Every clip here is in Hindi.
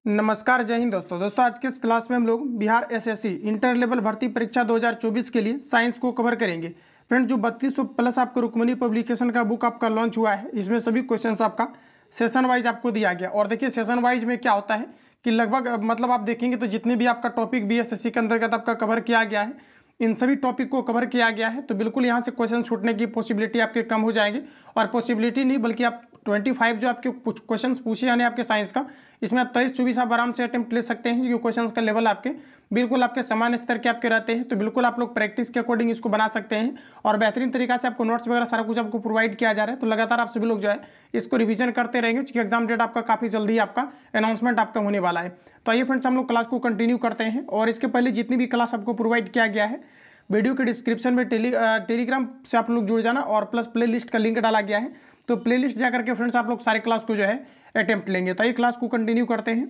नमस्कार, जय हिंद दोस्तों आज के इस क्लास में हम लोग बिहार एसएससी इंटर लेवल भर्ती परीक्षा 2024 के लिए साइंस को कवर करेंगे। फ्रेंड, जो 3200 प्लस आपका रुक्मणी पब्लिकेशन का बुक आपका लॉन्च हुआ है, इसमें सभी क्वेश्चंस आपका सेशन वाइज आपको दिया गया। और देखिए सेशन वाइज में क्या होता है कि लगभग मतलब आप देखेंगे तो जितने भी आपका टॉपिक बीएसएससी के अंतर्गत आपका कवर किया गया है, इन सभी टॉपिक को कवर किया गया है। तो बिल्कुल यहाँ से क्वेश्चन छूटने की पॉसिबिलिटी आपके कम हो जाएंगे। और पॉसिबिलिटी नहीं बल्कि आप 25 जो आपके क्वेश्चंस पूछे यानी आपके साइंस का, इसमें आप 23-24 आप आराम से अटेम्प्ट ले सकते हैं। जो क्वेश्चंस का लेवल आपके बिल्कुल आपके समान स्तर के आपके रहते हैं। तो बिल्कुल आप लोग प्रैक्टिस के अकॉर्डिंग इसको बना सकते हैं और बेहतरीन तरीका से आपको नोट्स वगैरह सारा कुछ आपको प्रोवाइड किया जा रहा है। तो लगातार आप सभी लोग जो है इसको रिवीजन करते रहेंगे, क्योंकि एग्जाम डेट आपका काफ़ी जल्दी आपका अनाउंसमेंट आपका होने वाला है। तो आइए फ्रेंड्स, हम लोग क्लास को कंटिन्यू करते हैं। और इसके पहले जितनी भी क्लास आपको प्रोवाइड किया गया है, वीडियो के डिस्क्रिप्शन में टेलीग्राम से आप लोग जुड़ जाना और प्लस प्ले लिस्ट का लिंक डाला गया है। तो प्ले लिस्ट जाकर के फ्रेंड्स आप लोग सारे क्लास को जो है अटेम्प्ट लेंगे। तो ये क्लास को कंटिन्यू करते हैं।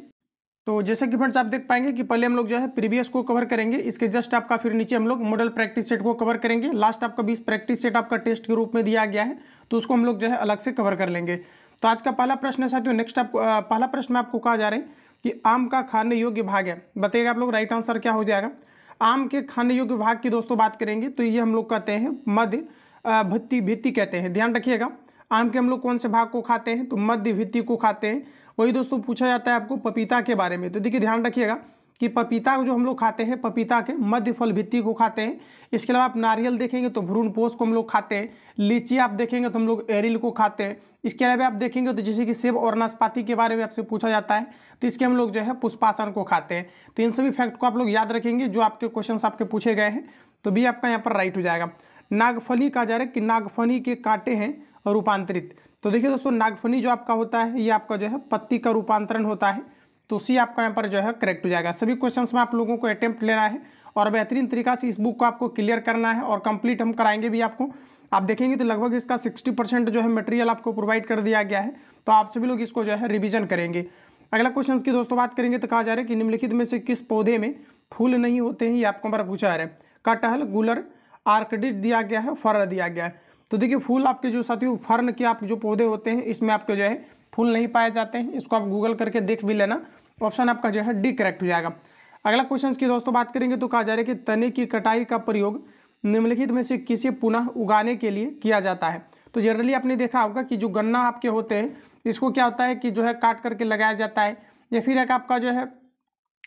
तो जैसे कि फ्रेंड्स आप देख पाएंगे कि पहले हम लोग जो है प्रीवियस को कवर करेंगे, इसके जस्ट आपका फिर नीचे हम लोग मॉडल प्रैक्टिस सेट को कवर करेंगे। लास्ट आपका 20 प्रैक्टिस सेट आपका टेस्ट के रूप में दिया गया है, तो उसको हम लोग जो है अलग से कवर कर लेंगे। तो आज का पहला प्रश्न है साथियों, नेक्स्ट आप पहला प्रश्न में आपको कहा जा रहा है कि आम का खाने योग्य भाग है, बताइएगा आप लोग राइट आंसर क्या हो जाएगा। आम के खाने योग्य भाग की दोस्तों बात करेंगे तो ये हम लोग कहते हैं मध्य भित्ति कहते हैं। ध्यान रखिएगा, आम के हम लोग कौन से भाग को खाते हैं तो मध्य भित्ति को खाते हैं। वही दोस्तों पूछा जाता है आपको पपीता के बारे में। तो देखिए ध्यान रखिएगा कि पपीता जो हम लोग खाते हैं, पपीता के मध्य फल भित्ति को खाते हैं। इसके अलावा आप नारियल देखेंगे तो भ्रूण पोष को हम लोग खाते हैं। लीची आप देखेंगे तो हम लोग एरिल को खाते हैं। इसके अलावा आप देखेंगे तो जैसे कि सेब और नाशपाती के बारे में आपसे पूछा जाता है, तो इसके हम लोग जो है पुष्पासन को खाते हैं। तो इन सभी फैक्ट को आप लोग याद रखेंगे जो आपके क्वेश्चन आपके पूछे गए हैं। तो भी आपका यहाँ पर राइट हो जाएगा। नागफनी कहा जा रहा है कि नागफनी के कांटे हैं रूपांतरित। तो देखिए दोस्तों, नागफनी जो आपका होता है ये आपका जो है पत्ती का रूपांतरण होता है। तो सी आपका यहाँ पर जो है करेक्ट हो जाएगा। सभी क्वेश्चंस में आप लोगों को अटेम्प्ट लेना है और बेहतरीन तरीका से इस बुक को आपको क्लियर करना है और कंप्लीट हम कराएंगे भी आपको। आप देखेंगे तो लगभग इसका 60% जो है मटेरियल आपको प्रोवाइड कर दिया गया है। तो आप सभी लोग इसको जो है रिविजन करेंगे। अगला क्वेश्चन की दोस्तों बात करेंगे तो कहा जा रहा है कि निम्नलिखित में से किस पौधे में फूल नहीं होते हैं, ये आपको हमारा पूछा जा रहा है। कटहल, गुलर, आर्किड दिया गया है, फर दिया गया है। तो देखिए फूल आपके जो साथियों फर्न के आप जो पौधे होते हैं इसमें आपके जो है फूल नहीं पाए जाते हैं। इसको आप गूगल करके देख भी लेना। ऑप्शन आपका जो है डी करेक्ट हो जाएगा। अगला क्वेश्चन की दोस्तों बात करेंगे तो कहा जा रहा है कि तने की कटाई का प्रयोग निम्नलिखित में से किसे पुनः उगाने के लिए किया जाता है। तो जनरली आपने देखा होगा कि जो गन्ना आपके होते हैं इसको क्या होता है कि जो है काट करके लगाया जाता है, या फिर एक आपका जो है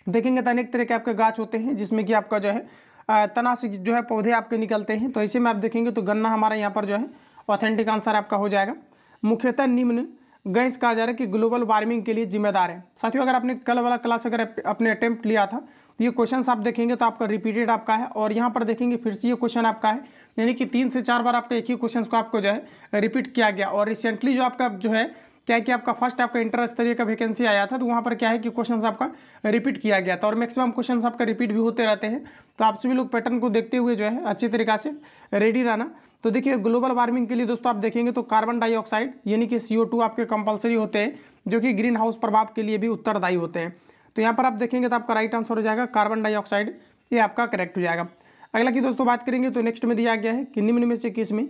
देखेंगे तो अनेक तरह के आपके गाछ होते हैं जिसमें कि आपका जो है तना से जो है पौधे आपके निकलते हैं। तो ऐसे में आप देखेंगे तो गन्ना हमारा यहाँ पर जो है ऑथेंटिक आंसर आपका हो जाएगा। मुख्यतः निम्न गैस कहा जा रहा है कि ग्लोबल वार्मिंग के लिए जिम्मेदार है। साथियों अगर आपने कल वाला क्लास अगर अपने अटेम्प्ट लिया था तो ये क्वेश्चन आप देखेंगे तो आपका रिपीटेड आपका है। और यहाँ पर देखेंगे फिर से ये क्वेश्चन आपका है, यानी कि 3 से 4 बार आपका एक ही क्वेश्चन को आपको जो है रिपीट किया गया। और रिसेंटली जो आपका जो है क्या है कि आपका फर्स्ट आपका इंटर स्तरीय का वैकेंसी आया था, तो वहाँ पर क्या है कि क्वेश्चंस आपका रिपीट किया गया था और मैक्सिमम क्वेश्चंस आपका रिपीट भी होते रहते हैं। तो आप सभी लोग पैटर्न को देखते हुए जो है अच्छी तरीका से रेडी रहना। तो देखिए ग्लोबल वार्मिंग के लिए दोस्तों आप देखेंगे तो कार्बन डाइऑक्साइड यानी कि CO2 आपके कंपलसरी होते हैं, जो कि ग्रीन हाउस प्रभाव के लिए भी उत्तरदायी होते हैं। तो यहाँ पर आप देखेंगे तो आपका राइट आंसर हो जाएगा कार्बन डाइऑक्साइड, ये आपका करेक्ट हो जाएगा। अगला की दोस्तों बात करेंगे तो नेक्स्ट में दिया गया है कि निम्न में से किस में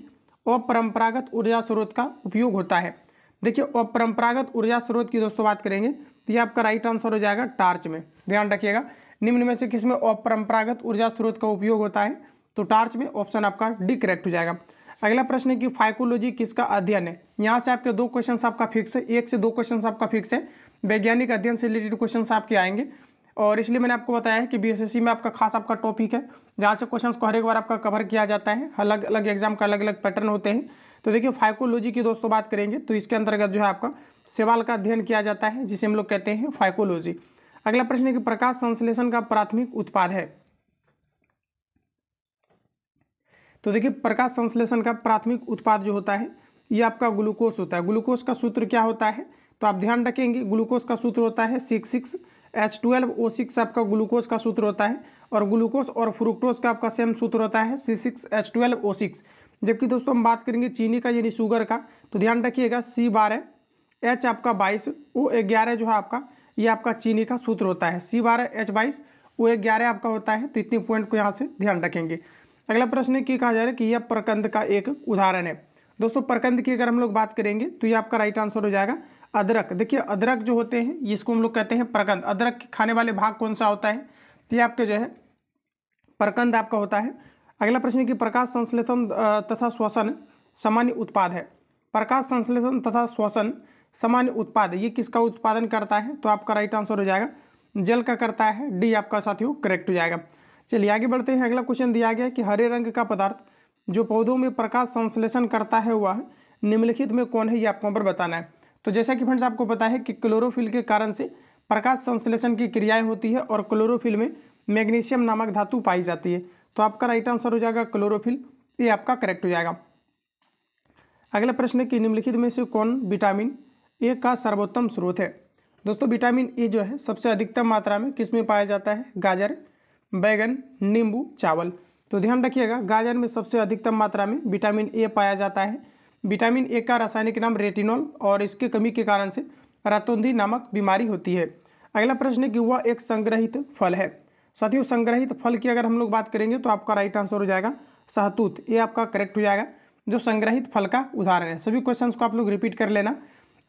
अपरंपरागत ऊर्जा स्रोत का उपयोग होता है। देखिए अपरंपरागत ऊर्जा स्रोत की दोस्तों बात करेंगे तो ये आपका राइट आंसर हो जाएगा टार्च में। ध्यान रखिएगा, निम्न में से किसमें अपरंपरागत ऊर्जा स्रोत का उपयोग होता है, तो टार्च में। ऑप्शन आपका डी करेक्ट हो जाएगा। अगला प्रश्न है कि फाइकोलॉजी किसका अध्ययन है। यहाँ से आपके 2 क्वेश्चन आपका फिक्स है, 1 से 2 क्वेश्चन आपका फिक्स है। वैज्ञानिक अध्ययन से रिलेटेड क्वेश्चन आपके आएंगे और इसलिए मैंने आपको बताया है कि बीएसएससी में आपका खास आपका टॉपिक है जहाँ से क्वेश्चन को हर एक बार आपका कवर किया जाता है। अलग अलग एग्जाम का अलग अलग पैटर्न होते हैं। तो देखिए फाइकोलॉजी की दोस्तों बात करेंगे तो इसके अंतर्गत जो है आपका सवाल का अध्ययन किया जाता है जिसे हम लोग कहते हैं फाइकोलॉजी। अगला प्रश्न है कि प्रकाश संश्लेषण का प्राथमिक उत्पाद है। तो देखिए प्रकाश संश्लेषण का प्राथमिक उत्पाद जो होता है ये आपका ग्लूकोज होता है। ग्लूकोज का सूत्र क्या होता है तो आप ध्यान रखेंगे, ग्लूकोज का सूत्र होता है 6,6H12O6 आपका ग्लूकोज का सूत्र होता है। और ग्लूकोज और फ्रुक्टोज का आपका सेम सूत्र होता है C6H12O6। जबकि दोस्तों हम बात करेंगे चीनी का यानी शुगर का, तो ध्यान रखिएगा C12H आपका 22 O11 जो है आपका ये आपका चीनी का सूत्र होता है। C12H22 O11 आपका होता है। तो इतनी पॉइंट को यहाँ से ध्यान रखेंगे। अगला प्रश्न की कहा जा रहा है कि यह प्रकंद का एक उदाहरण है। दोस्तों प्रकंद की अगर हम लोग बात करेंगे तो ये आपका राइट आंसर हो जाएगा अदरक, देखिए अदरक जो होते हैं इसको हम लोग कहते हैं प्रकंद। अदरक के खाने वाले भाग कौन सा होता है, तो ये आपके जो है प्रकंद आपका होता है। अगला प्रश्न है कि प्रकाश संश्लेषण तथा श्वसन सामान्य उत्पाद है। प्रकाश संश्लेषण तथा श्वसन सामान्य उत्पाद ये किसका उत्पादन करता है, तो आपका राइट आंसर हो जाएगा जल का करता है। डी आपका साथियों करेक्ट हो जाएगा। चलिए आगे बढ़ते हैं। अगला क्वेश्चन दिया गया है कि हरे रंग का पदार्थ जो पौधों में प्रकाश संश्लेषण करता है वह निम्नलिखित में कौन है, ये आपको पर बताना है। तो जैसा कि फ्रेंड्स आपको पता है कि क्लोरोफिल के कारण से प्रकाश संश्लेषण की क्रियाएं होती है और क्लोरोफिल में मैग्नीशियम नामक धातु पाई जाती है। तो आपका राइट आंसर हो जाएगा क्लोरोफिल, ये आपका करेक्ट हो जाएगा। अगला प्रश्न है कि निम्नलिखित में से कौन विटामिन ए का सर्वोत्तम स्रोत है। दोस्तों विटामिन ए जो है सबसे अधिकतम मात्रा में किस में पाया जाता है, गाजर, बैगन, नींबू, चावल। तो ध्यान रखिएगा गाजर में सबसे अधिकतम मात्रा में विटामिन ए पाया जाता है। विटामिन ए का रासायनिक नाम रेटिनॉल और इसके कमी के कारण से रातोंधी नामक बीमारी होती है। अगला प्रश्न है कि वह एक संग्रहित फल है। साथियों संग्रहित फल की अगर हम लोग बात करेंगे तो आपका राइट आंसर हो जाएगा सहतूत, ये आपका करेक्ट हो जाएगा जो संग्रहित फल का उदाहरण है। सभी क्वेश्चंस को आप लोग रिपीट कर लेना।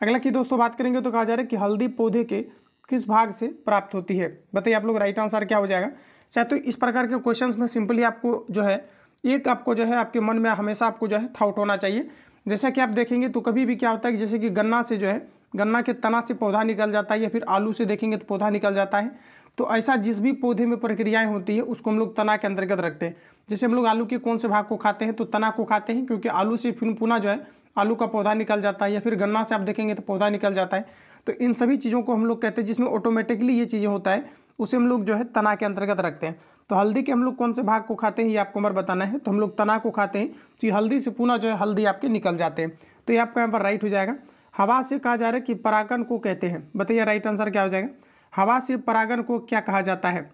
अगला की दोस्तों बात करेंगे तो कहा जा रहा है कि हल्दी पौधे के किस भाग से प्राप्त होती है। बताइए आप लोग राइट आंसर क्या हो जाएगा। शायद तो इस प्रकार के क्वेश्चंस में सिंपली आपको जो है एक आपको जो है आपके मन में हमेशा आपको जो है थॉट होना चाहिए। जैसा कि आप देखेंगे तो कभी भी क्या होता है कि जैसे कि गन्ना से जो है गन्ना के तना से पौधा निकल जाता है या फिर आलू से देखेंगे तो पौधा निकल जाता है। तो ऐसा जिस भी पौधे में प्रक्रियाएं होती है उसको हम लोग तना के अंतर्गत रखते हैं। जैसे हम लोग आलू के कौन से भाग को खाते हैं, तो तना को खाते हैं, क्योंकि आलू से फिर पुनः जो है आलू का पौधा निकल जाता है, या फिर गन्ना से आप देखेंगे तो पौधा निकल जाता है। तो इन सभी चीज़ों को हम लोग कहते हैं जिसमें ऑटोमेटिकली ये चीज़ें होता है उसे हम लोग जो है तना के अंतर्गत रखते हैं। तो हल्दी के हम लोग कौन से भाग को खाते हैं ये आपको मर बताना है। तो हम लोग तना को खाते हैं, तो हल्दी से पुनः जो है हल्दी आपके निकल जाते हैं। तो ये आपका यहाँ पर राइट हो जाएगा। हवा से कहा जा रहा है कि परागण को कहते हैं। बताइए राइट आंसर क्या हो जाएगा। हवा से परागण को क्या कहा जाता है।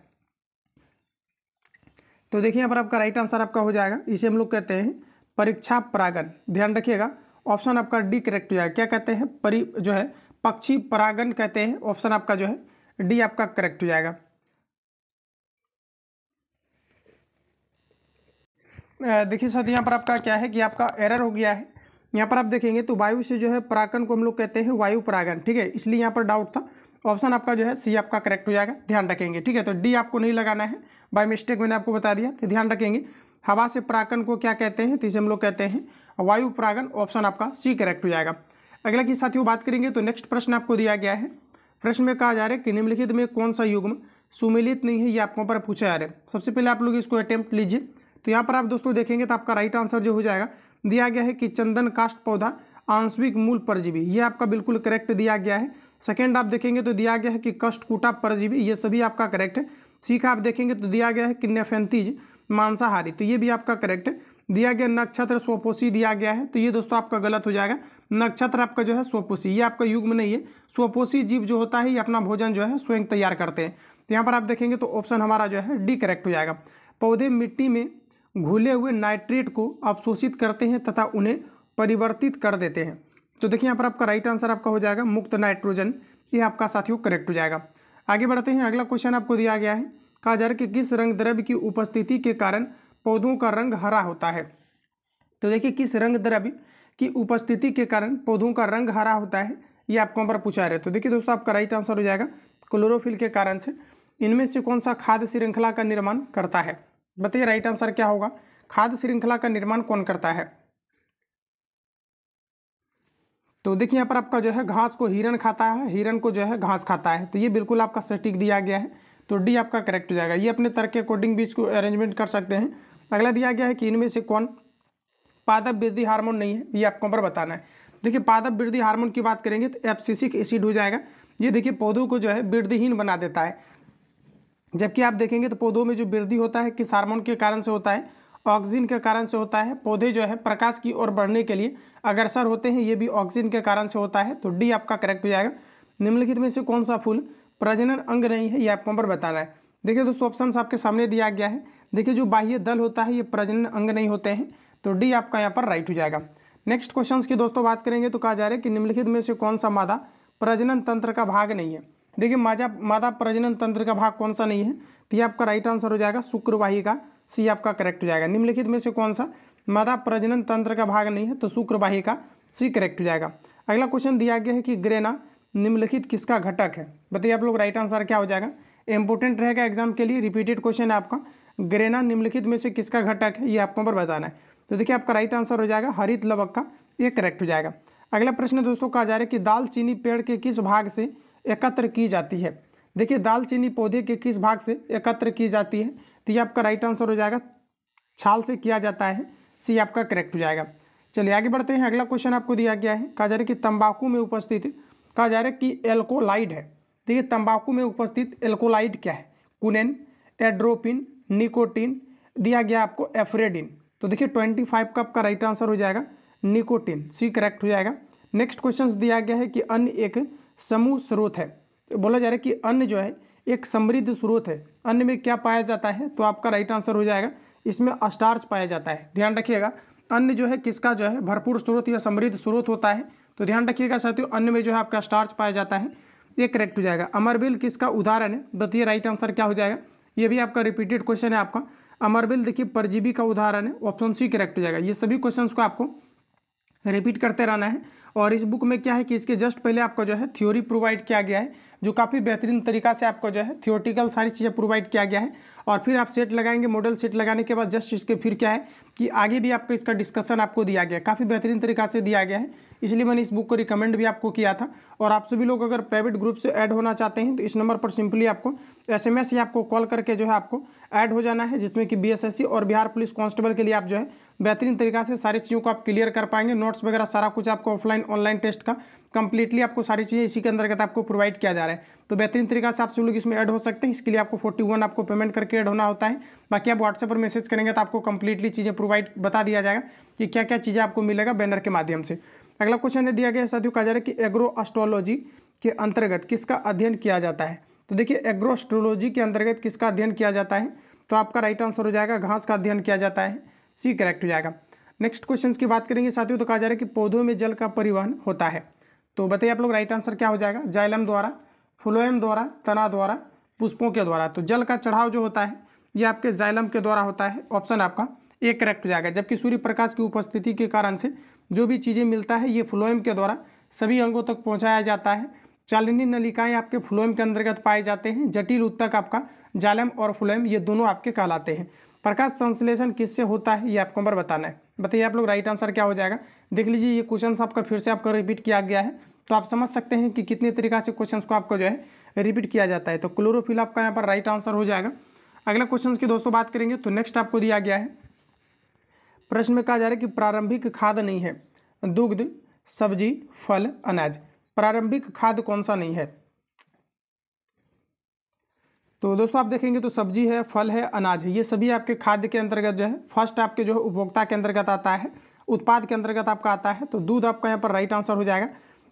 तो देखिए यहाँ पर आपका राइट आंसर आपका हो जाएगा, इसे हम लोग कहते हैं परीक्षा परागण। ध्यान रखिएगा ऑप्शन आपका डी करेक्ट हो जाएगा। क्या कहते हैं जो है पक्षी परागण कहते हैं। ऑप्शन आपका जो है डी आपका करेक्ट हो जाएगा। देखिए साथ यहाँ पर आपका क्या है कि आपका एरर हो गया है। यहाँ पर आप देखेंगे तो वायु से जो है परागण को हम लोग कहते हैं वायु परागण, ठीक है, इसलिए यहाँ पर डाउट था। ऑप्शन आपका जो है सी आपका करेक्ट हो जाएगा, ध्यान रखेंगे, ठीक है। तो डी आपको नहीं लगाना है, बाय मिस्टेक मैंने आपको बता दिया, तो ध्यान रखेंगे। हवा से परागण को क्या कहते हैं, तो इसे हम लोग कहते हैं वायु परागण। ऑप्शन आपका सी करेक्ट हो जाएगा। अगला की साथियों बात करेंगे तो नेक्स्ट प्रश्न आपको दिया गया है। प्रश्न में कहा जा रहा है कि निम्नलिखित में कौन सा युग्म सुमेलित नहीं है, ये आपको पर पूछा जा रहा है। सबसे पहले आप लोग इसको अटेम्प्ट लीजिए। तो यहाँ पर आप दोस्तों देखेंगे तो आपका राइट आंसर जो हो जाएगा दिया गया है कि चंदन काष्ठ पौधा आंशिक मूल परजीवी, ये आपका बिल्कुल करेक्ट दिया गया है। सेकेंड आप देखेंगे तो दिया गया है कि कष्टकूटा परजीवी, ये सभी आपका करेक्ट है। सी का आप देखेंगे तो दिया गया है कि नेफेंतीज मांसाहारी, तो ये भी आपका करेक्ट है। दिया गया नक्षत्र स्वपोषी दिया गया है, तो ये दोस्तों आपका गलत हो जाएगा। नक्षत्र आपका जो है स्वपोषी, ये आपका युग्म नहीं है। स्वपोषी जीव जो होता है ये अपना भोजन जो है स्वयं तैयार करते हैं। तो यहाँ पर आप देखेंगे तो ऑप्शन हमारा जो है डी करेक्ट हो जाएगा। पौधे मिट्टी में घुले हुए नाइट्रेट को अवशोषित करते हैं तथा उन्हें परिवर्तित कर देते हैं। तो देखिए यहाँ पर आपका राइट आंसर आपका हो जाएगा मुक्त नाइट्रोजन, ये आपका साथियों करेक्ट हो जाएगा। आगे बढ़ते हैं। अगला क्वेश्चन आपको दिया गया है, कहा जा रहा है कि किस रंग द्रव्य की उपस्थिति के कारण पौधों का रंग हरा होता है। तो देखिए किस रंग द्रव्य की उपस्थिति के कारण पौधों का रंग हरा होता है, ये आपको यहाँ पर पूछा रहे। तो देखिए दोस्तों आपका राइट आंसर हो जाएगा क्लोरोफिल के कारण से। इनमें से कौन सा खाद्य श्रृंखला का निर्माण करता है। बताइए राइट आंसर क्या होगा। खाद्य श्रृंखला का निर्माण कौन करता है। तो देखिए यहाँ पर आपका जो है घास को हिरन खाता है, हिरन को जो है घास खाता है, तो ये बिल्कुल आपका सटीक दिया गया है। तो डी आपका करेक्ट हो जाएगा। ये अपने तर्क के अकॉर्डिंग भी इसको अरेंजमेंट कर सकते हैं। अगला दिया गया है कि इनमें से कौन पादप वृद्धि हार्मोन नहीं है, ये आपको पर बताना है। देखिए पादप वृद्धि हार्मोन की बात करेंगे तो एब्सिसिक एसिड हो जाएगा। ये देखिए पौधों को जो है वृद्धिहीन बना देता है। जबकि आप देखेंगे तो पौधों में जो वृद्धि होता है किस हार्मोन के कारण से होता है, ऑक्सीजन के कारण से होता है। पौधे जो है प्रकाश की ओर बढ़ने के लिए अग्रसर होते हैं, ये भी ऑक्सीजन के कारण से होता है। तो डी आपका करेक्ट हो जाएगा। निम्नलिखित में से कौन सा फूल प्रजनन अंग नहीं है, ये आपको पर बताना है। देखिए दोस्तों ऑप्शन आपके सामने दिया गया है। देखिए जो बाह्य दल होता है ये प्रजनन अंग नहीं होते हैं, तो डी आपका यहाँ पर राइट हो जाएगा। नेक्स्ट क्वेश्चन की दोस्तों बात करेंगे तो कहा जा रहा है कि निम्नलिखित में से कौन सा मादा प्रजनन तंत्र का भाग नहीं है। देखिए मादा प्रजनन तंत्र का भाग कौन सा नहीं है, तो ये आपका राइट आंसर हो जाएगा शुक्रवाहिका, सी आपका करेक्ट हो जाएगा। निम्नलिखित में से कौन सा मादा प्रजनन तंत्र का भाग नहीं है, तो शुक्रवाहिका, सी करेक्ट हो जाएगा। अगला क्वेश्चन दिया गया है कि ग्रेना निम्नलिखित किसका घटक है। बताइए आप लोग राइट आंसर क्या हो जाएगा। इंपॉर्टेंट रहेगा एग्जाम के लिए, रिपीटेड क्वेश्चन है आपका। ग्रेना निम्नलिखित में से किसका घटक है, ये आपको पर बताना है। तो देखिए आपका राइट आंसर हो जाएगा हरित लवक का, ये करेक्ट हो जाएगा। अगला प्रश्न दोस्तों कहा जा रहा है कि दालचीनी पेड़ के किस भाग से एकत्र की जाती है। देखिए दालचीनी पौधे के किस भाग से एकत्र की जाती है, तो ये आपका राइट आंसर हो जाएगा छाल से किया जाता है, सी आपका करेक्ट हो जाएगा। चलिए आगे बढ़ते हैं। अगला क्वेश्चन आपको दिया गया है, कहा जा रहा है कि तंबाकू में उपस्थित, कहा जा रहा है कि एल्कोलाइड है। देखिए तंबाकू में उपस्थित एल्कोलाइड क्या है, कुनेन, एड्रोपिन, निकोटीन, दिया गया आपको एफ्रेडिन। तो देखिए 25 का आपका राइट आंसर हो जाएगा निकोटीन, सी करेक्ट हो जाएगा। नेक्स्ट क्वेश्चन दिया गया है कि अन्न एक समूह स्रोत है। तो बोला जा रहा है कि अन्न जो है एक समृद्ध स्रोत है। अन्न में क्या पाया जाता है, तो आपका राइट आंसर हो जाएगा इसमें स्टार्च पाया जाता है। ध्यान रखिएगा अन्न जो है किसका जो है भरपूर स्रोत या समृद्ध स्रोत होता है। तो ध्यान रखिएगा साथियों अन्न में जो है आपका स्टार्च पाया जाता है, ये करेक्ट हो जाएगा। अमरबिल किसका उदाहरण है, बताइए राइट आंसर क्या हो जाएगा। ये भी आपका रिपीटेड क्वेश्चन है आपका। अमरबिल देखिए परजीवी का उदाहरण है, ऑप्शन सी करेक्ट हो जाएगा। ये सभी क्वेश्चंस को आपको रिपीट करते रहना है। और इस बुक में क्या है कि इसके जस्ट पहले आपको जो है थ्योरी प्रोवाइड किया गया है, जो काफ़ी बेहतरीन तरीका से आपको जो है थियोरटिकल सारी चीज़ें प्रोवाइड किया गया है। और फिर आप सेट लगाएंगे, मॉडल सेट लगाने के बाद जस्ट इसके फिर क्या है कि आगे भी आपको इसका डिस्कशन आपको दिया गया है, काफ़ी बेहतरीन तरीका से दिया गया है, इसलिए मैंने इस बुक को रिकमेंड भी आपको किया था। और आप सभी लोग अगर प्राइवेट ग्रुप से ऐड होना चाहते हैं तो इस नंबर पर सिंपली आपको SMS या आपको कॉल करके जो है आपको ऐड हो जाना है, जिसमें कि BSSC और बिहार पुलिस कांस्टेबल के लिए आप जो है बेहतरीन तरीका से सारी चीज़ों को आप क्लियर कर पाएंगे। नोट्स वगैरह सारा कुछ आपको ऑफलाइन ऑनलाइन टेस्ट का कंप्लीटली आपको सारी चीज़ें इसी के अंतर्गत आपको प्रोवाइड किया जा रहा है। तो बेहतरीन तरीका से आप सब लोग इसमें ऐड हो सकते हैं। इसके लिए आपको 41 आपको पेमेंट करके ऐड होना होता है। बाकी आप व्हाट्सएप पर मैसेज करेंगे तो आपको कंप्लीटली चीज़ें प्रोवाइड बता दिया जाएगा कि क्या क्या चीज़ें आपको मिलेगा बैनर के माध्यम से। अगला क्वेश्चन दिया गया साथियों, कहा जा रहा है कि एग्रो एस्ट्रोलॉजी के अंतर्गत किसका अध्ययन किया जाता है। तो देखिए एग्रो एस्ट्रोलॉजी के अंतर्गत किसका अध्ययन किया जाता है, तो आपका राइट आंसर हो जाएगा घास का अध्ययन किया जाता है, सी करेक्ट हो जाएगा। नेक्स्ट क्वेश्चन की बात करेंगे साथियों, तो कहा जा रहा है कि पौधों में जल का परिवहन होता है। तो बताइए आप लोग राइट आंसर क्या हो जाएगा। जाइलम द्वारा, फ्लोएम द्वारा, तना द्वारा, पुष्पों के द्वारा। तो जल का चढ़ाव जो होता है ये आपके जाइलम के द्वारा होता है, ऑप्शन आपका ए करेक्ट हो जाएगा। जबकि सूर्य प्रकाश की उपस्थिति के कारण से जो भी चीज़ें मिलता है ये फ्लोएम के द्वारा सभी अंगों तक पहुँचाया जाता है। चालिनी नलिकाएं आपके फ्लोएम के अंतर्गत पाए जाते हैं। जटिल उत्तक आपका जाइलम और फ्लोएम ये दोनों आपके कहलाते हैं। प्रकाश संश्लेषण किससे होता है, ये आपको नंबर बताना है। बताइए आप लोग राइट आंसर क्या हो जाएगा। देख लीजिए ये क्वेश्चन आपका फिर से आपका रिपीट किया गया है, तो आप समझ सकते हैं कि कितने तरीका से क्वेश्चन को आपको जो है रिपीट किया जाता है। तो क्लोरोफिल आपका यहाँ पर राइट आंसर हो जाएगा। अगला क्वेश्चन की दोस्तों बात करेंगे तो नेक्स्ट आपको दिया गया है, प्रश्न में कहा जा रहा है कि प्रारंभिक खाद नहीं है, दुग्ध, सब्जी, फल, अनाज। प्रारंभिक खाद कौन सा नहीं है, तो दोस्तों आप देखेंगे तो सब्जी है, फल है, अनाज है, ये सभी आपके खाद्य के अंतर्गत जो है फर्स्ट आपके जो है उपभोक्ता के अंतर्गत आता है, उत्पाद के अंतर्गत आपका आता है। तो दूध आपका यहाँ पर राइट आंसर हो जाएगा।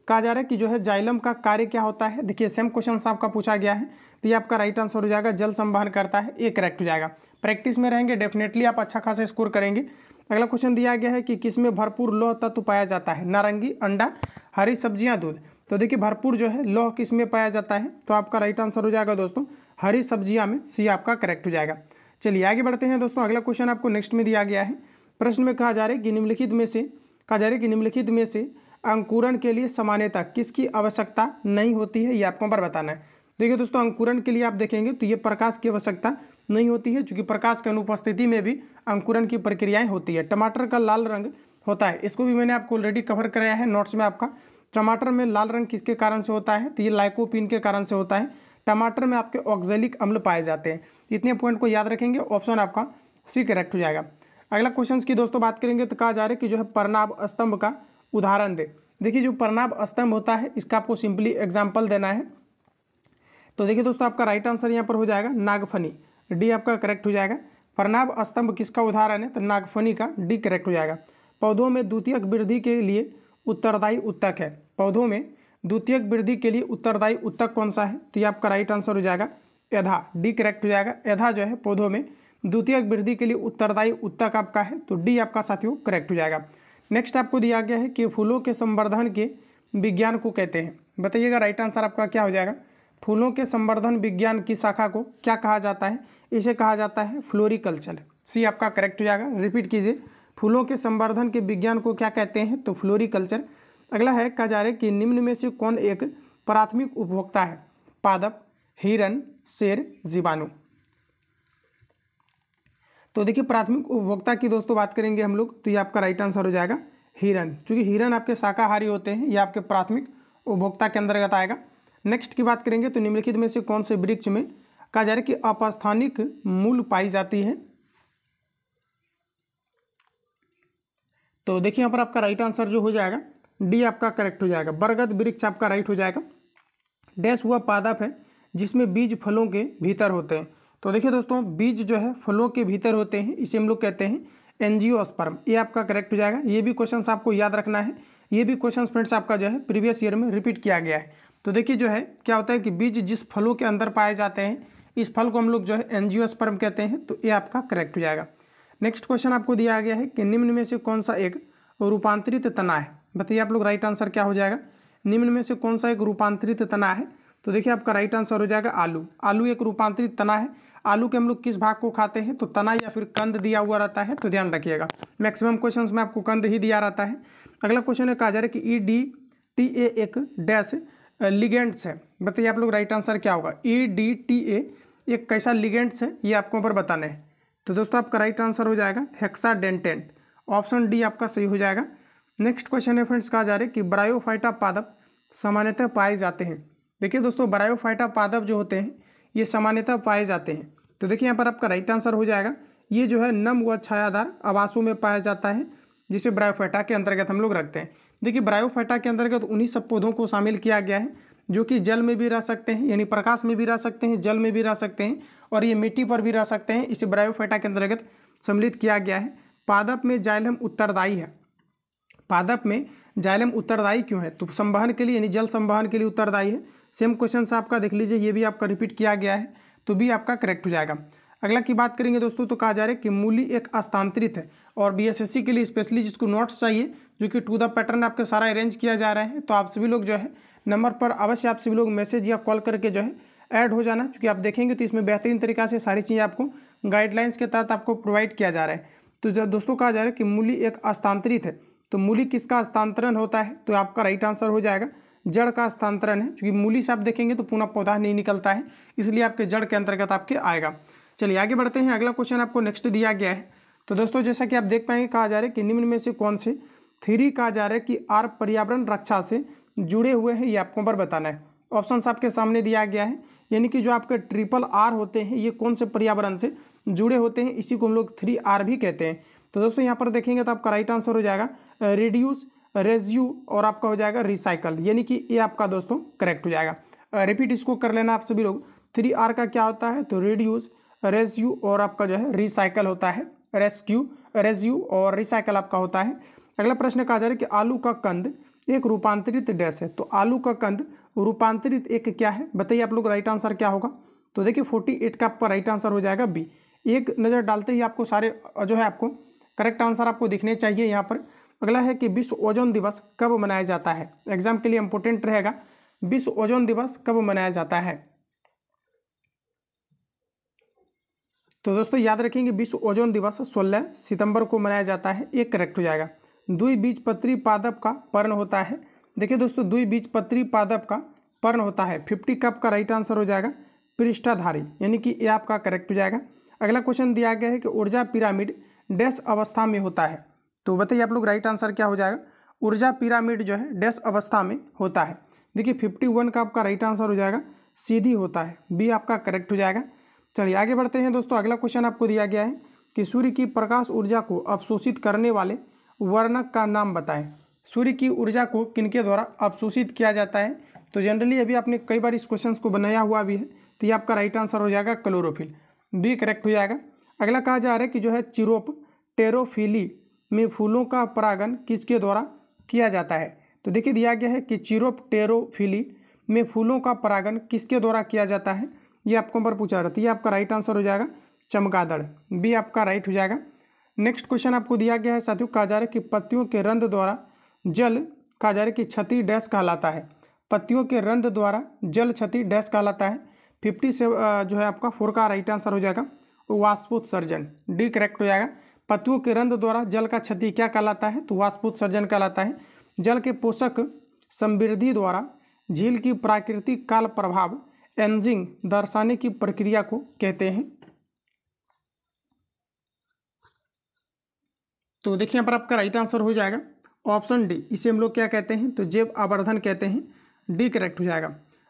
कहा जा रहा है कि जो है जाइलम का कार्य क्या होता है, देखिए सेम क्वेश्चन आपका पूछा गया है, तो ये आपका राइट आंसर हो जाएगा जल संवहन करता है, ये करेक्ट हो जाएगा। प्रैक्टिस में रहेंगे डेफिनेटली आप अच्छा खासा स्कोर करेंगे। अगला क्वेश्चन दिया गया है कि किसमें भरपूर लौह तत्व पाया जाता है, नारंगी, अंडा, हरी सब्जियां, दूध। तो देखिए भरपूर जो है लौह किसमें पाया जाता है, तो आपका राइट आंसर हो जाएगा दोस्तों हरी सब्जियां में, सी आपका करेक्ट हो जाएगा। चलिए आगे बढ़ते हैं दोस्तों। अगला क्वेश्चन आपको नेक्स्ट में दिया गया है, प्रश्न में कहा जा रहा है कि निम्नलिखित में से अंकुरण के लिए सामान्यतः किसकी आवश्यकता नहीं होती है, ये आपको पर बताना है। देखिए दोस्तों अंकुरण के लिए आप देखेंगे तो ये प्रकाश की आवश्यकता नहीं होती है, क्योंकि प्रकाश की अनुपस्थिति में भी अंकुरण की प्रक्रियाएं होती है। टमाटर का लाल रंग होता है, इसको भी मैंने आपको ऑलरेडी कवर कराया है नोट्स में आपका। टमाटर में लाल रंग किसके कारण से होता है, तो ये लाइकोपीन के कारण से होता है। टमाटर में आपके ऑक्जेलिक अम्ल पाए जाते हैं। इतने पॉइंट को याद रखेंगे, ऑप्शन आपका सी करेक्ट हो जाएगा। अगला क्वेश्चन की दोस्तों बात करेंगे तो कहा जा रहा है कि जो है परनाभ स्तंभ का उदाहरण दे। देखिए जो परनाभ स्तंभ होता है इसका आपको सिंपली एग्जाम्पल देना है। तो देखिए दोस्तों आपका राइट आंसर यहाँ पर हो जाएगा नागफनी, डी आपका करेक्ट हो जाएगा। परनाभ स्तंभ किसका उदाहरण है, तो नागफनी का, डी करेक्ट हो जाएगा। पौधों में द्वितीयक वृद्धि के लिए उत्तरदायी उत्तक है, पौधों में द्वितीयक वृद्धि के लिए उत्तरदायी उत्तक कौन सा है, तो ये आपका राइट आंसर हो जाएगा एधा, डी करेक्ट हो जाएगा। एधा जो है पौधों में द्वितीयक वृद्धि के लिए उत्तरदायी उत्तक आपका है, तो डी आपका साथियों करेक्ट हो जाएगा। नेक्स्ट आपको दिया गया है कि फूलों के संवर्धन के विज्ञान को कहते हैं। बताइएगा राइट आंसर आपका क्या हो जाएगा। फूलों के संवर्धन विज्ञान की शाखा को क्या कहा जाता है, इसे कहा जाता है फ्लोरिकल्चर, सी आपका करेक्ट हो जाएगा। रिपीट कीजिए, फूलों के संवर्धन के विज्ञान को क्या कहते हैं, तो फ्लोरिकल्चर। अगला है, कहा जा रहा है कि निम्न में से कौन एक प्राथमिक उपभोक्ता है? पादप, हिरन, शेर, जीवाणु। तो देखिए प्राथमिक उपभोक्ता की दोस्तों बात करेंगे हम लोग, तो ये आपका राइट आंसर हो जाएगा हिरन, क्योंकि हिरन आपके शाकाहारी होते हैं, ये आपके प्राथमिक उपभोक्ता के अंतर्गत आएगा। नेक्स्ट की बात करेंगे, तो निम्नलिखित में से कौन से वृक्ष में कहा जा रहा है कि अपस्थानिक मूल पाई जाती है? तो देखिए यहाँ पर आपका राइट आंसर जो हो जाएगा डी आपका करेक्ट हो जाएगा, बरगद वृक्ष आपका राइट हो जाएगा। डैश हुआ पादप है जिसमें बीज फलों के भीतर होते हैं। तो देखिए दोस्तों, बीज जो है फलों के भीतर होते हैं, इसे हम लोग कहते हैं एंजियोस्पर्म, ये आपका करेक्ट हो जाएगा। ये भी क्वेश्चन आपको याद रखना है, ये भी क्वेश्चन फ्रेंड्स आपका जो है प्रीवियस ईयर में रिपीट किया गया है। तो देखिए जो है क्या होता है कि बीज जिस फलों के अंदर पाए जाते हैं, इस फल को हम लोग जो है एंजियोस्पर्म कहते हैं, तो ये आपका करेक्ट हो जाएगा। नेक्स्ट क्वेश्चन आपको दिया गया है कि निम्न में से कौन सा एक रूपांतरित तना है? बताइए आप लोग, राइट आंसर क्या हो जाएगा? निम्न में से कौन सा एक रूपांतरित तना है? तो देखिए आपका राइट आंसर हो जाएगा आलू। आलू एक रूपांतरित तना है। आलू के हम लोग किस भाग को खाते हैं? तो तना या फिर कंद दिया हुआ रहता है, तो ध्यान रखिएगा, मैक्सिमम क्वेश्चंस में आपको कंद ही दिया रहता है। अगला क्वेश्चन है, कहा जा रहा है कि EDTA एक डैश लिगेंड्स है। बताइए आप लोग, राइट आंसर क्या होगा? EDTA एक कैसा लिगेंड्स है, ये आपको ऊपर बताना है। तो दोस्तों आपका राइट आंसर हो जाएगा हेक्साडेंटेन, ऑप्शन डी आपका सही हो जाएगा। नेक्स्ट क्वेश्चन है फ्रेंड्स, कहा जा रहा है कि ब्रायोफाइटा पादप सामान्यतः पाए जाते हैं। देखिए दोस्तों, ब्रायोफाइटा पादप जो होते हैं ये सामान्यतः पाए जाते हैं। तो देखिए यहाँ पर आपका राइट आंसर हो जाएगा, ये जो है नम व छायादार आवासों में पाया जाता है, जिसे ब्रायोफाइटा के अंतर्गत हम लोग रखते हैं। देखिए ब्रायोफाइटा के अंतर्गत उन्हीं सब पौधों को शामिल किया गया है जो कि जल में भी रह सकते हैं, यानी प्रकाश में भी रह सकते हैं, जल में भी रह सकते हैं, और ये मिट्टी पर भी रह सकते हैं, इसे ब्रायोफाइटा के अंतर्गत सम्मिलित किया गया है। पादप में जाइलम उत्तरदायी है। पादप में जाइलम उत्तरदायी क्यों है? तो संवहन के लिए, यानी जल संवहन के लिए उत्तरदायी है। सेम क्वेश्चन से आपका देख लीजिए, ये भी आपका रिपीट किया गया है, तो भी आपका करेक्ट हो जाएगा। अगला की बात करेंगे दोस्तों, तो कहा जा रहा है कि मूली एक हस्तांतरित है, और BSSC के लिए स्पेशली जिसको नोट्स चाहिए, जो कि टू द पैटर्न आपके सारा अरेंज किया जा रहा है, तो आप सभी लोग जो है नंबर पर अवश्य आप सभी लोग मैसेज या कॉल करके जो है ऐड हो जाना, क्योंकि आप देखेंगे तो इसमें बेहतरीन तरीक़ा से सारी चीज़ें आपको गाइडलाइंस के तहत आपको प्रोवाइड किया जा रहा है। तो दोस्तों कहा जा रहा है कि मूली एक हस्तांतरित है, तो मूली किसका हस्तांतरण होता है? तो आपका राइट आंसर हो जाएगा जड़ का हस्तांतरण है, क्योंकि मूली से आप देखेंगे तो पूरा पौधा नहीं निकलता है, इसलिए आपके जड़ के अंतर्गत आपके आएगा। चलिए आगे बढ़ते हैं। अगला क्वेश्चन आपको नेक्स्ट दिया गया है। तो दोस्तों जैसा कि आप देख पाएंगे, कहा जा रहा है कि निम्न में से कौन से 3 कहा जा रहा है कि आर पर्यावरण रक्षा से जुड़े हुए हैं, ये आपको पर बताना है। ऑप्शन आपके सामने दिया गया है, यानी कि जो आपके RRR होते हैं, ये कौन से पर्यावरण से जुड़े होते हैं, इसी को हम लोग 3R भी कहते हैं। तो दोस्तों यहाँ पर देखेंगे तो आपका राइट आंसर हो जाएगा रिड्यूस, रेज्यू और आपका हो जाएगा रिसाइकल, यानी कि ये आपका दोस्तों करेक्ट हो जाएगा। रिपीट इसको कर लेना आप सभी लोग। 3R का क्या होता है? तो रिड्यूस, रेज्यू और आपका जो है रिसाइकल होता है। रेज्यू और रिसाइकल आपका होता है। अगला प्रश्न कहा जा रहा है कि आलू का कंद एक रूपांतरित डैश है। तो आलू का कंद रूपांतरित एक क्या है? बताइए आप लोग, राइट आंसर क्या होगा? तो देखिए 48 का आपका राइट आंसर हो जाएगा बी। एक नज़र डालते ही आपको सारे जो है आपको करेक्ट आंसर आपको दिखने चाहिए यहाँ पर। अगला है कि विश्व ओजोन दिवस कब मनाया जाता है? एग्जाम के लिए इंपॉर्टेंट रहेगा, विश्व ओजोन दिवस कब मनाया जाता है? तो दोस्तों याद रखेंगे, विश्व ओजोन दिवस 16 सितंबर को मनाया जाता है, एक करेक्ट हो जाएगा। द्विबीजपत्री पादप का पर्ण होता है। देखिए दोस्तों, द्विबीजपत्री पादप का पर्ण होता है। 50 का आपका राइट आंसर हो जाएगा पृष्ठधारी, यानी कि ये आपका करेक्ट हो जाएगा। अगला क्वेश्चन दिया गया है कि ऊर्जा पिरामिड डैश अवस्था में होता है। तो बताइए आप लोग, राइट आंसर क्या हो जाएगा? ऊर्जा पिरामिड जो है डैश अवस्था में होता है। देखिए 51 का आपका राइट आंसर हो जाएगा सीधी होता है, बी आपका करेक्ट हो जाएगा। चलिए आगे बढ़ते हैं दोस्तों। अगला क्वेश्चन आपको दिया गया है कि सूर्य की प्रकाश ऊर्जा को अवशोषित करने वाले वर्णक का नाम बताएं। सूर्य की ऊर्जा को किनके द्वारा अवशोषित किया जाता है? तो जनरली अभी आपने कई बार इस क्वेश्चन को बनाया हुआ भी है, तो ये आपका राइट आंसर हो जाएगा क्लोरोफिल, बी करेक्ट हो जाएगा। अगला कहा जा रहा है कि जो है चिरोप्टेरोफिली में फूलों का परागण किसके द्वारा किया जाता है? तो देखिए दिया गया है कि चिरोप्टेरोफिली में फूलों का परागण किसके द्वारा किया जाता है, ये आपको पर पूछा रहता है। ये आपका राइट आंसर हो जाएगा चमगादड़, बी आपका राइट हो जाएगा। नेक्स्ट क्वेश्चन आपको दिया गया है साथियों, कहा जा रहा है कि पत्तियों के रंध्र द्वारा जल कहा जा रहा है कि क्षति डैश कहलाता है। पत्तियों के रंध्र द्वारा जल क्षति डैश कहलाता है। 50 से जो है आपका 4 का राइट आंसर हो जाएगा वाष्पोत्सर्जन, डी करेक्ट हो जाएगा। पत्तियों के रंध्र द्वारा जल का क्षति क्या कहलाता है? तो वाष्पोत्सर्जन कहलाता है। जल के पोषक समृद्धि द्वारा झील की प्राकृतिक काल प्रभाव एजिंग दर्शाने की प्रक्रिया को कहते हैं। तो देखिए यहाँ पर आपका राइट आंसर हो जाएगा ऑप्शन डी, इसे हम लोग क्या कहते हैं, तो जैव आवर्धन कहते हैं, डी करेक्ट हो जाएगा।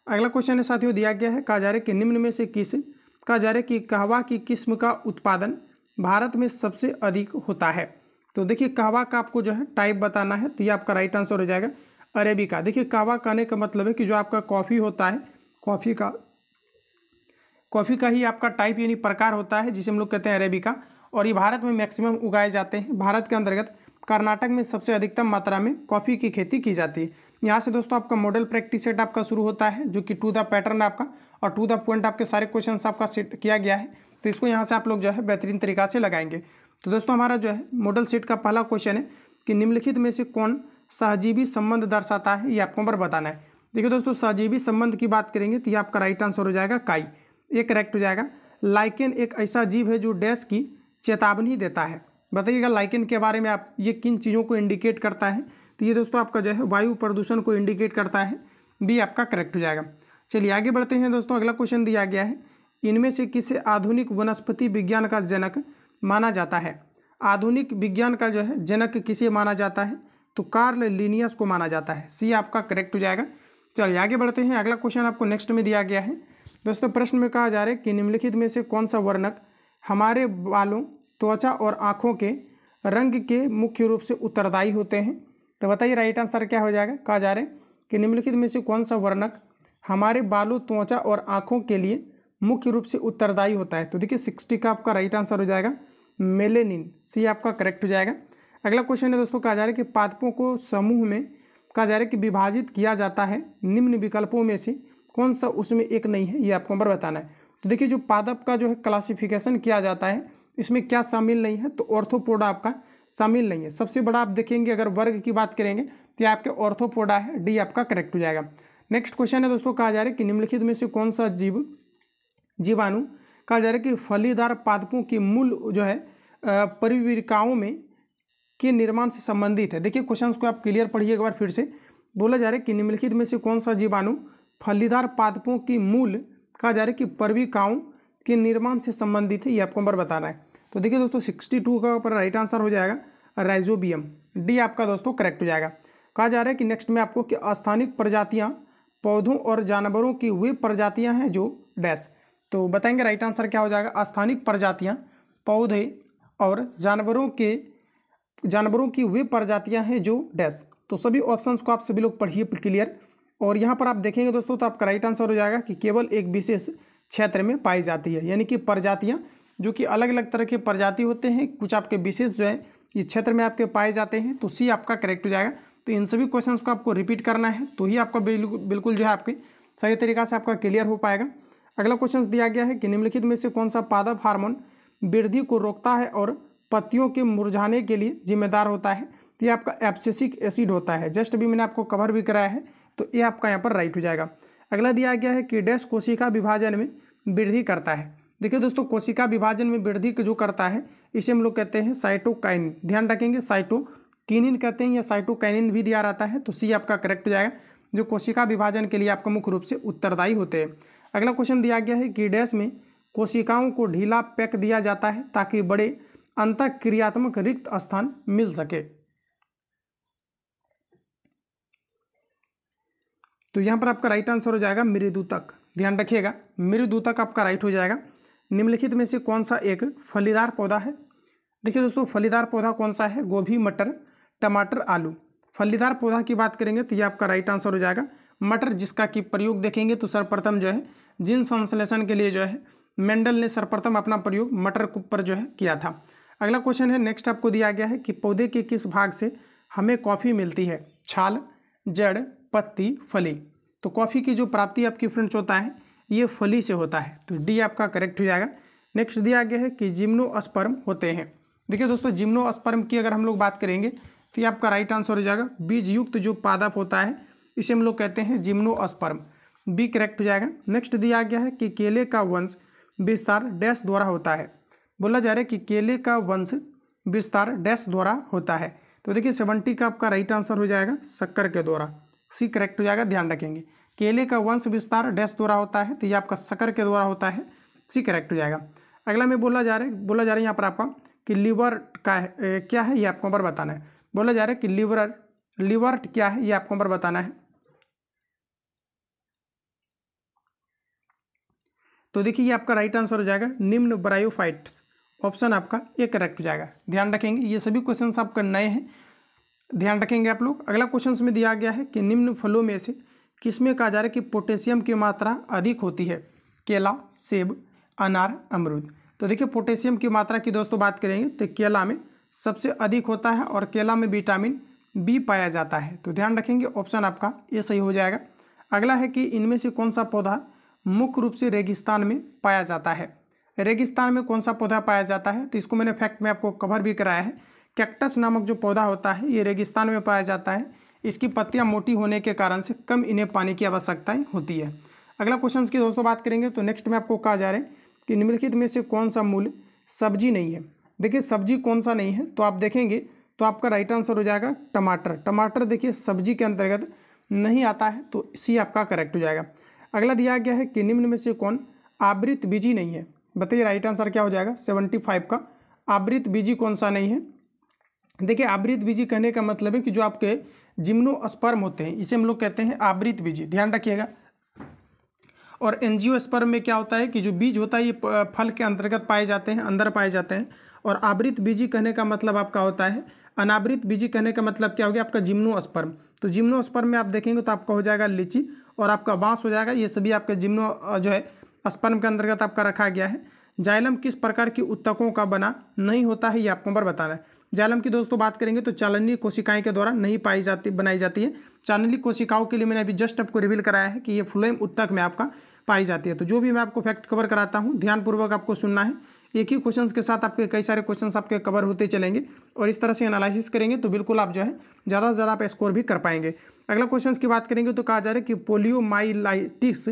अगला क्वेश्चन है साथियों दिया गया है, कहा जा रहा है कि निम्न में से कहा जा रहा है कि कहवा की किस्म का उत्पादन भारत में सबसे अधिक होता है। तो देखिए कहवा का आपको जो है टाइप बताना है, तो ये आपका राइट आंसर हो जाएगा अरेबिका। देखिए कहवा कहने का मतलब है कि जो आपका कॉफ़ी होता है, कॉफ़ी का ही आपका टाइप यानी प्रकार होता है जिसे हम लोग कहते हैं अरेबिका, और ये भारत में मैक्सिमम उगाए जाते हैं। भारत के अंतर्गत कर्नाटक में सबसे अधिकतम मात्रा में कॉफ़ी की खेती की जाती है। यहाँ से दोस्तों आपका मॉडल प्रैक्टिस सेट आपका शुरू होता है, जो कि टू द पैटर्न आपका और टू द पॉइंट आपके सारे क्वेश्चन आपका सेट किया गया है। तो इसको यहाँ से आप लोग जो है बेहतरीन तरीका से लगाएंगे। तो दोस्तों हमारा जो है मॉडल सेट का पहला क्वेश्चन है कि निम्नलिखित में से कौन सहजीवी संबंध दर्शाता है, ये आपको नंबर बताना है। देखिए दोस्तों सहजीवी संबंध की बात करेंगे तो ये आपका राइट आंसर हो जाएगा काई, ये करेक्ट हो जाएगा। लाइकेन एक ऐसा जीव है जो डैश की चेतावनी देता है। बताइएगा लाइकेन के बारे में आप, ये किन चीज़ों को इंडिकेट करता है, तो ये दोस्तों आपका जो है वायु प्रदूषण को इंडिकेट करता है, बी आपका करेक्ट हो जाएगा। चलिए आगे बढ़ते हैं दोस्तों। अगला क्वेश्चन दिया गया है, इनमें से किसे आधुनिक वनस्पति विज्ञान का जनक माना जाता है। आधुनिक विज्ञान का जो है जनक किसे माना जाता है, तो कार्ल लिनियस को माना जाता है, सी आपका करेक्ट हो जाएगा। चलिए आगे बढ़ते हैं। अगला क्वेश्चन आपको नेक्स्ट में दिया गया है दोस्तों, प्रश्न में कहा जा रहा है कि निम्नलिखित में से कौन सा वर्णक हमारे बालों, त्वचा और आँखों के रंग के मुख्य रूप से उत्तरदायी होते हैं। तो बताइए राइट आंसर क्या हो जाएगा। कहा जा रहा है कि निम्नलिखित में से कौन सा वर्णक हमारे बालों, त्वचा और आँखों के लिए मुख्य रूप से उत्तरदायी होता है। तो देखिए 60 का आपका राइट आंसर हो जाएगा मेलेनिन, सी आपका करेक्ट हो जाएगा। अगला क्वेश्चन है दोस्तों, कहा जा रहा है कि पादपों को समूह में कहा जा रहा है कि विभाजित किया जाता है, निम्न विकल्पों में से कौन सा उसमें एक नहीं है, ये आपको नंबर बताना है। तो देखिए जो पादप का जो है क्लासिफिकेशन किया जाता है, इसमें क्या शामिल नहीं है, तो ऑर्थोपोडा आपका शामिल नहीं है। सबसे बड़ा आप देखेंगे अगर वर्ग की बात करेंगे तो आपके ऑर्थोपोडा है, डी आपका करेक्ट हो जाएगा। नेक्स्ट क्वेश्चन है दोस्तों, कहा जा रहा है कि निम्नलिखित में से कौन सा जीवाणु कहा जा रहा है कि फलीदार पादपों की मूल जो है परिवीरिकाओं में के निर्माण से संबंधित है। देखिए क्वेश्चंस को आप क्लियर पढ़िए एक बार फिर से। बोला जा रहा है कि निम्नलिखित में से कौन सा जीवाणु फलीदार पादपों की मूल कहा जा रहा है कि परिवीरिकाओं के निर्माण से संबंधित है, ये आपको नंबर बताना है। तो देखिए दोस्तों 62 का ऊपर राइट आंसर हो जाएगा राइजोबियम, डी आपका दोस्तों करेक्ट हो जाएगा। कहा जा रहा है कि नेक्स्ट में आपको कि स्थानिक प्रजातियाँ पौधों और जानवरों की वे प्रजातियाँ हैं जो डैश, तो बताएंगे राइट आंसर क्या हो जाएगा। स्थानिक प्रजातियाँ पौधे और जानवरों की वे प्रजातियाँ हैं जो डैश। तो सभी ऑप्शंस को आप सभी लोग पढ़िए क्लियर, और यहाँ पर आप देखेंगे दोस्तों तो आपका राइट आंसर हो जाएगा कि केवल एक विशेष क्षेत्र में पाई जाती है, यानी कि प्रजातियाँ जो कि अलग अलग तरह के प्रजाति होते हैं, कुछ आपके विशेष जो है इस क्षेत्र में आपके पाए जाते हैं, तो सी आपका करेक्ट हो जाएगा। तो इन सभी क्वेश्चंस को आपको रिपीट करना है, तो ही आपका बिल्कुल जो है आपके सही तरीका से आपका क्लियर हो पाएगा। अगला क्वेश्चन दिया गया है कि निम्नलिखित में से कौन सा पादप हार्मोन वृद्धि को रोकता है और पत्तियों के मुरझाने के लिए जिम्मेदार होता है, तो ये आपका एब्सिसिक एसिड होता है। जस्ट अभी मैंने आपको कवर भी कराया है, तो ये आपका यहाँ पर राइट हो जाएगा। अगला दिया गया है कि डैश कोशिका विभाजन में वृद्धि करता है। देखिए दोस्तों कोशिका विभाजन में वृद्धि जो करता है इसे हम लोग कहते हैं साइटोकाइनिन, ध्यान रखेंगे साइटोकिनिन कहते हैं या साइटोकाइनिन भी दिया रहता है, तो सी आपका करेक्ट हो जाएगा, जो कोशिका विभाजन के लिए आपका मुख्य रूप से उत्तरदायी होते हैं। अगला क्वेश्चन दिया गया है कि डैश में कोशिकाओं को ढीला पैक दिया जाता है ताकि बड़े अंतःक्रियात्मक रिक्त स्थान मिल सके। तो यहाँ पर आपका राइट आंसर हो जाएगा मृदुतक, ध्यान रखिएगा मृदुतक आपका राइट हो जाएगा। निम्नलिखित में से कौन सा एक फलीदार पौधा है। देखिए दोस्तों फलीदार पौधा कौन सा है, गोभी, मटर, टमाटर, आलू। फलीदार पौधा की बात करेंगे तो ये आपका राइट आंसर हो जाएगा मटर, जिसका कि प्रयोग देखेंगे तो सर्वप्रथम जो है जीन संश्लेषण के लिए जो है मेंडल ने सर्वप्रथम अपना प्रयोग मटर पर जो है किया था। अगला क्वेश्चन है नेक्स्ट आपको दिया गया है कि पौधे के किस भाग से हमें कॉफ़ी मिलती है, छाल, जड़, पत्ती, फली। तो कॉफ़ी की जो प्राप्ति आपकी फ्रेंड्स होता है ये फली से होता है, तो डी आपका करेक्ट हो जाएगा। नेक्स्ट दिया गया है कि जिम्नोस्पर्म होते हैं। देखिए दोस्तों जिम्नोस्पर्म की अगर हम लोग बात करेंगे तो ये आपका राइट आंसर हो जाएगा बीज युक्त जो पादप होता है इसे हम लोग कहते हैं जिम्नोस्पर्म, बी करेक्ट हो जाएगा। नेक्स्ट दिया गया है कि केले का वंश विस्तार डैश द्वारा होता है। बोला जा रहा है कि केले का वंश विस्तार डैश द्वारा होता है, तो देखिए 70 का आपका राइट आंसर हो जाएगा शक्कर के द्वारा, सी करेक्ट हो जाएगा, ध्यान रखेंगे। केले का वंश विस्तार डैश द्वारा होता है, तो ये आपका शक्कर के द्वारा होता है, सी करेक्ट हो जाएगा। अगला में बोला जा रहा है यहाँ पर आपका कि लीवर का क्या है, ये आपको पर बताना है। बोला जा रहा है कि लिवर्ट क्या है, ये आपको पर बताना है। तो देखिए ये आपका राइट आंसर हो जाएगा निम्न ब्रायोफाइट्स, ऑप्शन आपका ए करेक्ट हो जाएगा, ध्यान रखेंगे। ये सभी क्वेश्चंस आपका नए हैं, ध्यान रखेंगे आप लोग। अगला क्वेश्चन में दिया गया है कि निम्न फलों में से किसमें कहा जा रहा है कि पोटेशियम की मात्रा अधिक होती है, केला, सेब, अनार, अमरूद। तो देखिए पोटेशियम की मात्रा की दोस्तों बात करेंगे तो केला में सबसे अधिक होता है और केला में विटामिन बी पाया जाता है, तो ध्यान रखेंगे ऑप्शन आपका ये सही हो जाएगा। अगला है कि इनमें से कौन सा पौधा मुख्य रूप से रेगिस्तान में पाया जाता है। रेगिस्तान में कौन सा पौधा पाया जाता है, तो इसको मैंने फैक्ट में आपको कवर भी कराया है। कैक्टस नामक जो पौधा होता है ये रेगिस्तान में पाया जाता है। इसकी पत्तियां मोटी होने के कारण से कम इन्हें पानी की आवश्यकताएं होती है। अगला क्वेश्चन की दोस्तों बात करेंगे तो नेक्स्ट में आपको कहा जा रहा है कि निम्नलिखित में से कौन सा मूल सब्जी नहीं है। देखिए सब्जी कौन सा नहीं है, तो आप देखेंगे तो आपका राइट आंसर हो जाएगा टमाटर। टमाटर देखिए सब्जी के अंतर्गत नहीं आता है, तो सी आपका करेक्ट हो जाएगा। अगला दिया गया है कि निम्न में से कौन आवृत बीजी नहीं है। बताइए राइट आंसर क्या हो जाएगा 75 का आवृत बीजी कौन सा नहीं है। देखिए आवृत बीजी कहने का मतलब है कि जो आपके जिम्नोस्पर्म होते हैं इसे हम लोग कहते हैं आवृत बीजी, ध्यान रखिएगा। और एंजियोस्पर्म में क्या होता है कि जो बीज होता है ये फल के अंतर्गत पाए जाते हैं, अंदर पाए जाते हैं। और आवृत बीजी कहने का मतलब आपका होता है, अनावृत बीजी कहने का मतलब क्या हो गया आपका जिम्नोस्पर्म। तो जिम्नोस्पर्म में आप देखेंगे तो आपका हो जाएगा लीची और आपका बांस हो जाएगा। ये सभी आपके जिम्नो जो है स्पर्म के अंतर्गत आपका रखा गया है। जाइलम किस प्रकार की उत्तकों का बना नहीं होता है, ये आपको पर बताना है। जाइलम की दोस्तों बात करेंगे तो चालनीय कोशिकाएं के द्वारा नहीं बनाई जाती है। चालनीय कोशिकाओं के लिए मैंने अभी जस्ट आपको रिवील कराया है कि ये फ्लोएम उत्तक में आपका पाई जाती है। तो जो भी मैं आपको फैक्ट कवर कराता हूँ ध्यानपूर्वक आपको सुनना है। एक ही क्वेश्चन के साथ आपके कई सारे क्वेश्चंस आपके कवर होते चलेंगे और इस तरह से एनालिसिस करेंगे तो बिल्कुल आप जो है ज़्यादा से ज़्यादा आप स्कोर भी कर पाएंगे। अगला क्वेश्चन की बात करेंगे तो कहा जा रहा है कि पोलियोमाइलाइटिस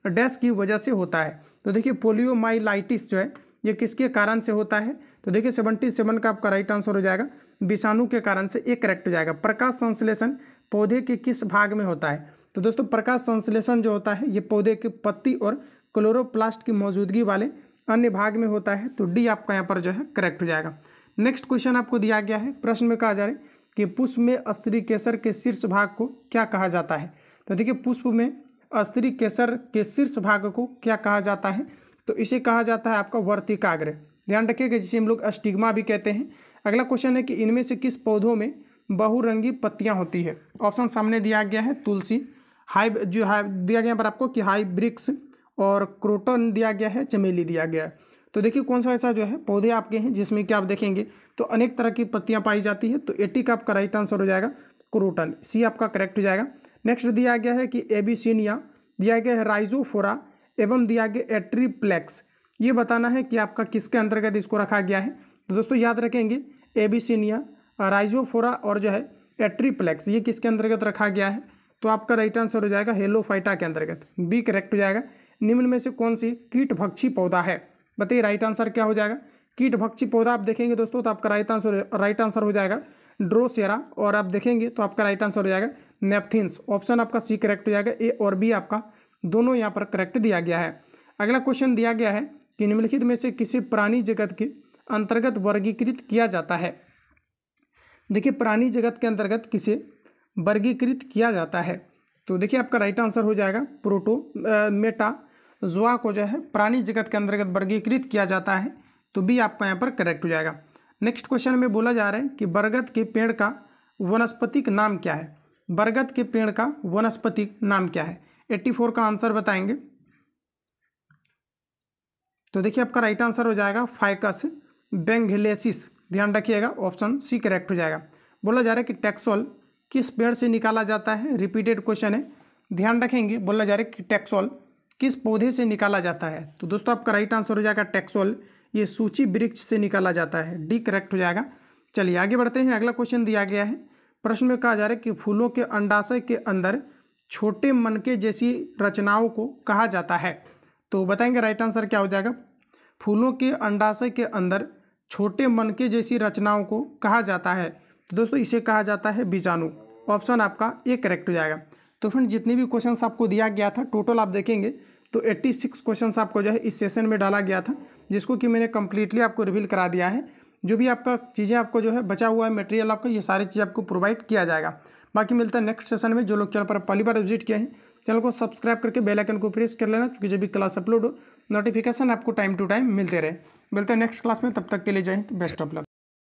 डैश की वजह से होता है। तो देखिए पोलियोमाइलाइटिस जो है ये किसके कारण से होता है, तो देखिए 77 का आपका राइट आंसर हो जाएगा विषाणु के कारण से, एक करेक्ट हो जाएगा। प्रकाश संश्लेषण पौधे के किस भाग में होता है, तो दोस्तों प्रकाश संश्लेषण जो होता है ये पौधे के पत्ती और क्लोरोप्लास्ट की मौजूदगी वाले अन्य भाग में होता है, तो डी आपका यहाँ पर जो है करेक्ट हो जाएगा। नेक्स्ट क्वेश्चन आपको दिया गया है, प्रश्न में कहा जा रहा है कि पुष्प में स्त्री केसर के शीर्ष भाग को क्या कहा जाता है। तो देखिए पुष्प में स्त्री केसर के शीर्ष भाग को क्या कहा जाता है, तो इसे कहा जाता है आपका वर्तिकाग्र, ध्यान रखिएगा, जिसे हम लोग स्टिग्मा भी कहते हैं। अगला क्वेश्चन है कि इनमें से किस पौधों में बहुरंगी पत्तियां होती है। ऑप्शन सामने दिया गया है, तुलसी, दिया गया पर आपको कि हाइब्रिक्स और क्रोटन दिया गया है, चमेली दिया गया है। तो देखिए कौन सा ऐसा जो है पौधे आपके हैं जिसमें कि आप देखेंगे तो अनेक तरह की पत्तियां पाई जाती है, तो 80 का आपका राइट आंसर हो जाएगा क्रोटन, सी आपका करेक्ट हो जाएगा। नेक्स्ट दिया गया है कि एबिसिनिया, दिया गया है राइजोफोरा एवं दिया गया एट्रीप्लेक्स। ये बताना है कि आपका किसके अंतर्गत इसको रखा गया है। तो दोस्तों याद रखेंगे एबिसिनिया, राइजोफोरा और जो है एट्रीप्लेक्स ये किसके अंतर्गत रखा गया है, तो आपका राइट आंसर हो जाएगा हेलोफाइटा के अंतर्गत, बी करेक्ट हो जाएगा। निम्न में से कौन सी कीटभक्षी पौधा है, बताइए राइट आंसर क्या हो जाएगा। कीटभक्षी पौधा आप देखेंगे दोस्तों तो आपका राइट आंसर हो जाएगा ड्रोसेरा, और आप देखेंगे तो आपका राइट आंसर हो जाएगा नेपथिन्स, ऑप्शन आपका सी करेक्ट हो जाएगा। ए और बी आपका दोनों यहाँ पर करेक्ट दिया गया है। अगला क्वेश्चन दिया गया है कि निम्नलिखित में से किसे प्राणी जगत के अंतर्गत वर्गीकृत किया जाता है। देखिए प्राणी जगत के अंतर्गत किसे वर्गीकृत किया जाता है, तो देखिए आपका राइट आंसर हो जाएगा मेटाजोआ को जो है प्राणी जगत के अंतर्गत वर्गीकृत किया जाता है, तो बी आपका यहाँ पर करेक्ट हो जाएगा। नेक्स्ट क्वेश्चन में बोला जा रहा है कि बरगद के पेड़ का वनस्पतिक नाम क्या है। बरगद के पेड़ का वनस्पतिक नाम क्या है, 84 का आंसर बताएंगे। तो देखिए आपका राइट आंसर हो जाएगा फाइकस बेंगलेसिस, ध्यान रखिएगा ऑप्शन सी करेक्ट हो जाएगा। बोला जा रहा है कि टैक्सोल किस पेड़ से निकाला जाता है, रिपीटेड क्वेश्चन है, ध्यान रखेंगे। बोला जा रहा है कि टैक्सोल किस पौधे से निकाला जाता है, तो दोस्तों आपका राइट आंसर हो जाएगा टैक्सोल ये सूची वृक्ष से निकाला जाता है, डी करेक्ट हो जाएगा। चलिए आगे बढ़ते हैं। अगला क्वेश्चन दिया गया है, प्रश्न में कहा जा रहा है कि फूलों के अंडाशय के अंदर छोटे मनके जैसी रचनाओं को कहा जाता है, तो बताएंगे राइट आंसर क्या हो जाएगा। फूलों के अंडाशय के अंदर छोटे मनके जैसी रचनाओं को कहा जाता है, तो दोस्तों इसे कहा जाता है बीजाणु। ऑप्शन आपका ए करेक्ट हो जाएगा। तो फ्रेंड जितने भी क्वेश्चंस आपको दिया गया था टोटल आप देखेंगे तो 86 क्वेश्चंस आपको जो है इस सेशन में डाला गया था, जिसको कि मैंने कंप्लीटली आपको रिवील करा दिया है। जो भी आपका चीज़ें आपको जो है बचा हुआ है मटेरियल आपका, ये सारी चीज़ आपको प्रोवाइड किया जाएगा। बाकी मिलता है नेक्स्ट सेशन में। जो लोग चैनल पर पहली बार विजिट किए हैं चैनल को सब्सक्राइब करके बेल आइकन को प्रेस कर लेना, क्योंकि जब भी क्लास अपलोड हो नोटिफिकेशन आपको टाइम टू टाइम मिलते रहे। मिलते हैं नेक्स्ट क्लास में, तब तक के लिए जय हिंद, बेस्ट ऑफ लक।